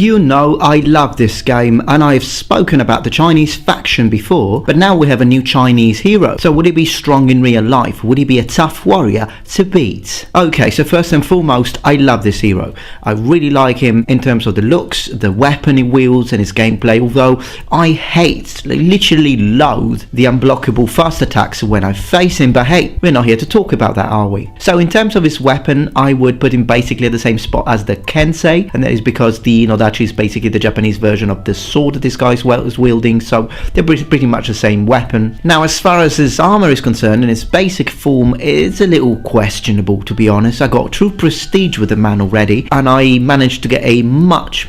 you know I love this game, and I've spoken about the Chinese faction before, but now we have a new Chinese hero. So would he be strong in real life? Would he be a tough warrior to beat? Okay, so first and foremost, I love this hero. I really like him in terms of the looks, the weapon he wields and his gameplay, although I hate, literally loathe, the unblockable fast attacks when I face him, but hey, we're not here to talk about that, are we? So in terms of his weapon, I would put him basically at the same spot as the Kensei, and that is because the Inodachi is basically the Japanese version of the sword that this guy is wielding, so they're pretty much the same weapon. Now, as far as his armor is concerned, in its basic form, it's a little questionable, to be honest. I got true prestige with the man already, and I managed to get a much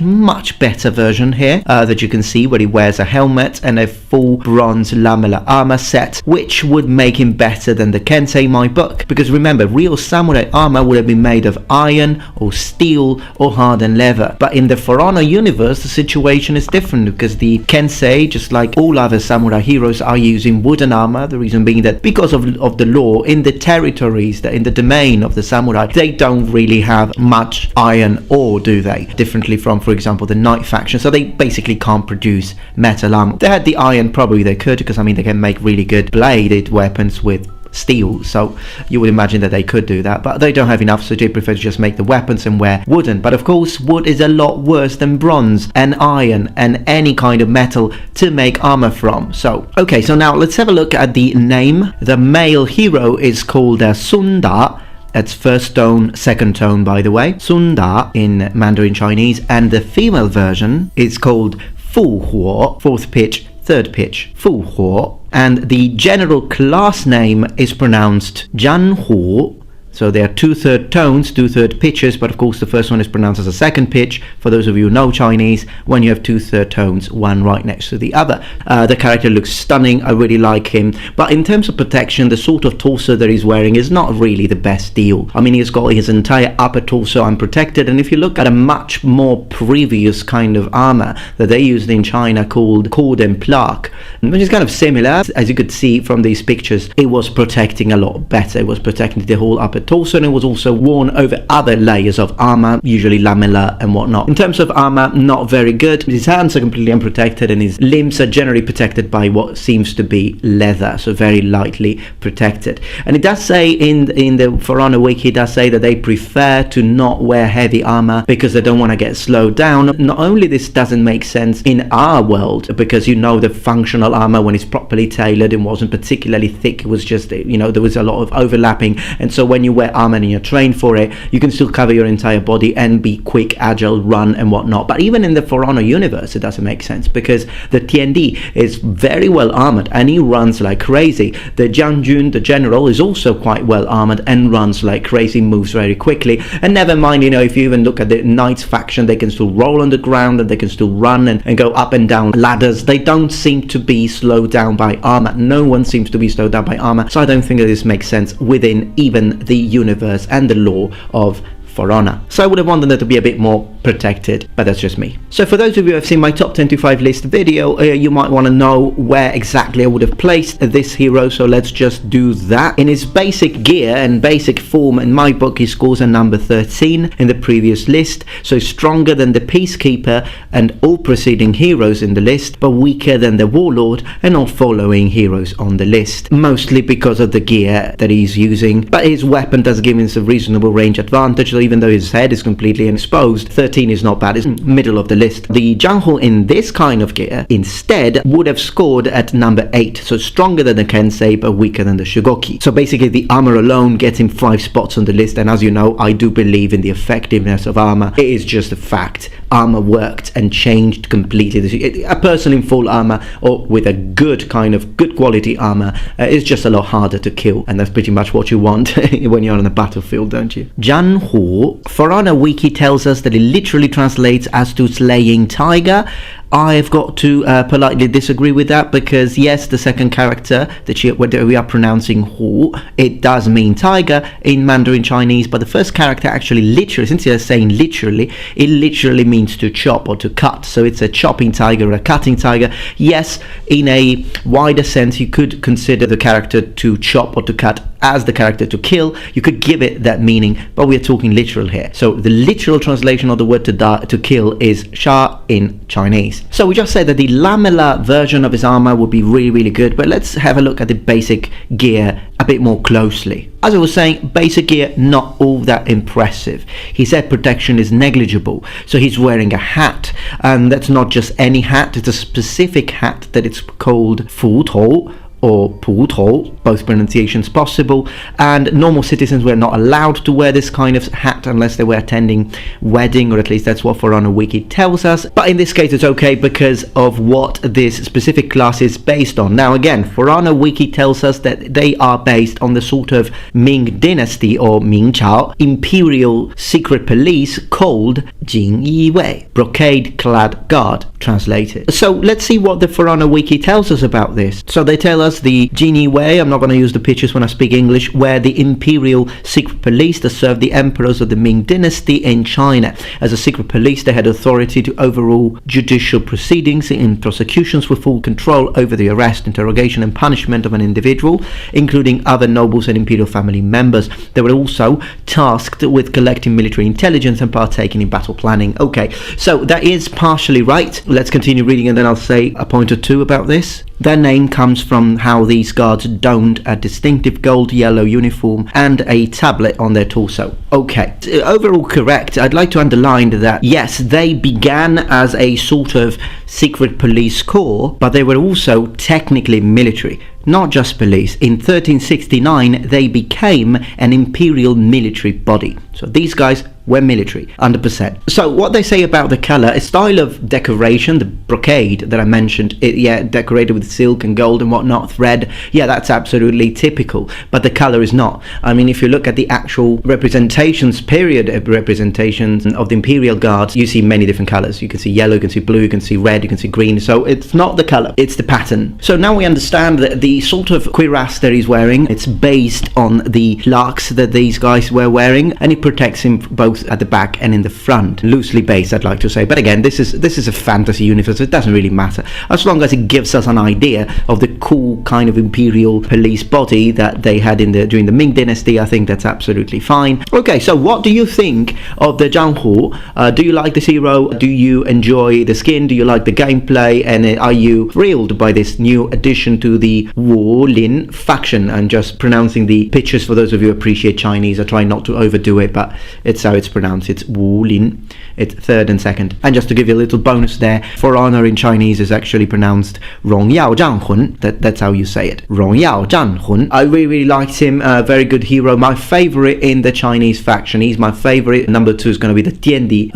better version here that you can see, where he wears a helmet and a full bronze lamellar armor set, which would make him better than the Kensei in my book, because remember, real samurai armor would have been made of iron or steel or hardened leather, but in the For Honor universe the situation is different, because the Kensei, just like all other samurai heroes, are using wooden armor. The reason being that because of the law in the territories, that in the domain of the samurai, they don't really have much iron ore, do they? Differently from, for example, the Knight faction, so they basically can't produce metal armor. They had the iron, probably they could, because I mean they can make really good bladed weapons with steel, so you would imagine that they could do that, but they don't have enough, so they prefer to just make the weapons and wear wooden. But of course, wood is a lot worse than bronze and iron and any kind of metal to make armor from. So okay, so now let's have a look at the name. The male hero is called Sunda. That's first tone, second tone, by the way, Sunda in Mandarin Chinese, and the female version is called Fu Huo, fourth pitch, third pitch, Fu Huo, and the general class name is pronounced Zhanhu. So there are two third tones, two third pitches, but of course the first one is pronounced as a second pitch. For those of you who know Chinese, when you have two third tones, one right next to the other. The character looks stunning, I really like him, but in terms of protection, the sort of torso that he's wearing is not really the best deal. I mean, he's got his entire upper torso unprotected, and if you look at a much more previous kind of armor that they used in China called Templar, which is kind of similar, as you could see from these pictures, it was protecting a lot better. It was protecting the whole upper torso, and it was also worn over other layers of armor, usually lamellar and whatnot. In terms of armor, not very good. His hands are completely unprotected, and his limbs are generally protected by what seems to be leather, so very lightly protected. And it does say in the For Honor wiki, it does say that they prefer to not wear heavy armor because they don't want to get slowed down. Not only this doesn't make sense in our world, because you know the functional armor, when it's properly tailored, it wasn't particularly thick, it was just, you know, there was a lot of overlapping, and so when you wear armor and you're trained for it, you can still cover your entire body and be quick, agile, run and whatnot. But even in the For Honor universe, it doesn't make sense, because the TND is very well armored and he runs like crazy. The Zhanhu, the general, is also quite well armored and runs like crazy, moves very quickly. And never mind, you know, if you even look at the Knights faction, they can still roll on the ground and they can still run and go up and down ladders. They don't seem to be slowed down by armor. No one seems to be slowed down by armor, so I don't think that this makes sense within even the universe and the law of For Honor. So I would have wanted them to be a bit more protected, but that's just me. So for those of you who have seen my top 10 to 5 list video, you might want to know where exactly I would have placed this hero, so let's just do that. In his basic gear and basic form, in my book, he scores a number 13 in the previous list, so stronger than the Peacekeeper and all preceding heroes in the list, but weaker than the Warlord and all following heroes on the list, mostly because of the gear that he's using, but his weapon does give him some reasonable range advantage, so even though his head is completely exposed, 13 is not bad, it's middle of the list. The Zhanhu in this kind of gear instead would have scored at number 8, so stronger than the Kensei but weaker than the Shugoki. So basically the armor alone gets him 5 spots on the list, and as you know, I do believe in the effectiveness of armor. It is just a fact. Armor worked and changed completely. A person in full armor or with a good quality armor is just a lot harder to kill, and that's pretty much what you want when you're on the battlefield, don't you? Zhanhu, For Honor wiki tells us that it literally translates as to slaying tiger. I've got to politely disagree with that, because yes, the second character that we are pronouncing Hu, it does mean tiger in Mandarin Chinese, but the first character actually literally, since you're saying literally, it literally means to chop or to cut, so it's a chopping tiger or a cutting tiger. Yes, in a wider sense, you could consider the character to chop or to cut as the character to kill, you could give it that meaning, but we're talking literal here. So the literal translation of the word to kill is sha in Chinese. So we just said that the lamellar version of his armor would be really good, but let's have a look at the basic gear a bit more closely. As I was saying, basic gear not all that impressive. His head protection is negligible, so he's wearing a hat, and that's not just any hat, it's a specific hat that it's called fu tou or pu tou, both pronunciations possible, and normal citizens were not allowed to wear this kind of hat unless they were attending wedding, or at least that's what For Honor Wiki tells us. But in this case it's okay because of what this specific class is based on. Now again, For Honor Wiki tells us that they are based on the sort of Ming Dynasty or Ming Chao imperial secret police called Jin Yi Wei, brocade clad guard translated. So let's see what the For Honor Wiki tells us about this. So they tell us the Jin Yi Wei, I'm not going to use the pictures when I speak English, were the imperial secret police that served the emperors of the Ming Dynasty in China. As a secret police, they had authority to overrule judicial proceedings in prosecutions with full control over the arrest, interrogation and punishment of an individual, including other nobles and imperial family members. They were also tasked with collecting military intelligence and partaking in battle planning. Okay, so that is partially right. Let's continue reading and then I'll say a point or two about this. Their name comes from how these guards donned a distinctive gold-yellow uniform and a tablet on their torso. Okay, overall correct. I'd like to underline that yes, they began as a sort of secret police corps, but they were also technically military. Not just police. In 1369 they became an imperial military body. So these guys were military, 100%. So what they say about the color, a style of decoration, the brocade that I mentioned, decorated with silk and gold and whatnot, thread, yeah, that's absolutely typical, but the color is not. I mean, if you look at the actual representations, period of representations of the imperial guards, you see many different colors. You can see yellow, you can see blue, you can see red, you can see green. So it's not the color, it's the pattern. So now we understand that the sort of cuirass that he's wearing, it's based on the lux that these guys were wearing, and it protects him both at the back and in the front. Loosely based, I'd like to say, but again, this is a fantasy universe, so it doesn't really matter as long as it gives us an idea of the cool kind of imperial police body that they had during the Ming Dynasty. I think that's absolutely fine. Okay, so what do you think of the Zhanhu? Do you like this hero? Do you enjoy the skin? Do you like the gameplay? And are you thrilled by this new addition to the Wolin faction? I'm just pronouncing the pictures for those of you who appreciate Chinese. I try not to overdo it, but it's how it's pronounced. It's Wolin. It's third and second. And just to give you a little bonus there, For Honor in Chinese is actually pronounced Rongyao Zhanhun. That's how you say it. Rongyao Zhanhun. I really liked him. Very good hero. My favorite in the Chinese faction. He's my favorite. Number 2 is going to be the Tiandi.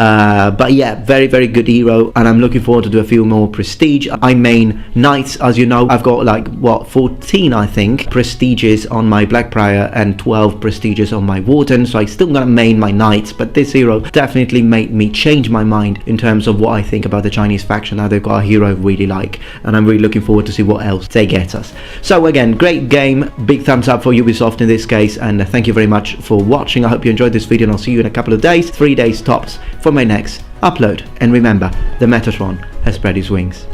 But yeah, very good hero. And I'm looking forward to do a few more prestige. I main knights, as you know. I've got like, 14 I think prestiges on my Blackbriar and 12 prestiges on my Warden. So I still gonna main my knights, but this hero definitely made me change my mind in terms of what I think about the Chinese faction. Now they've got a hero I really like, and I'm really looking forward to see what else they get us. So again, great game, big thumbs up for Ubisoft in this case, and thank you very much for watching. I hope you enjoyed this video, and I'll see you in a couple of days, 3 days tops, for my next upload. And remember, the Metatron has spread his wings.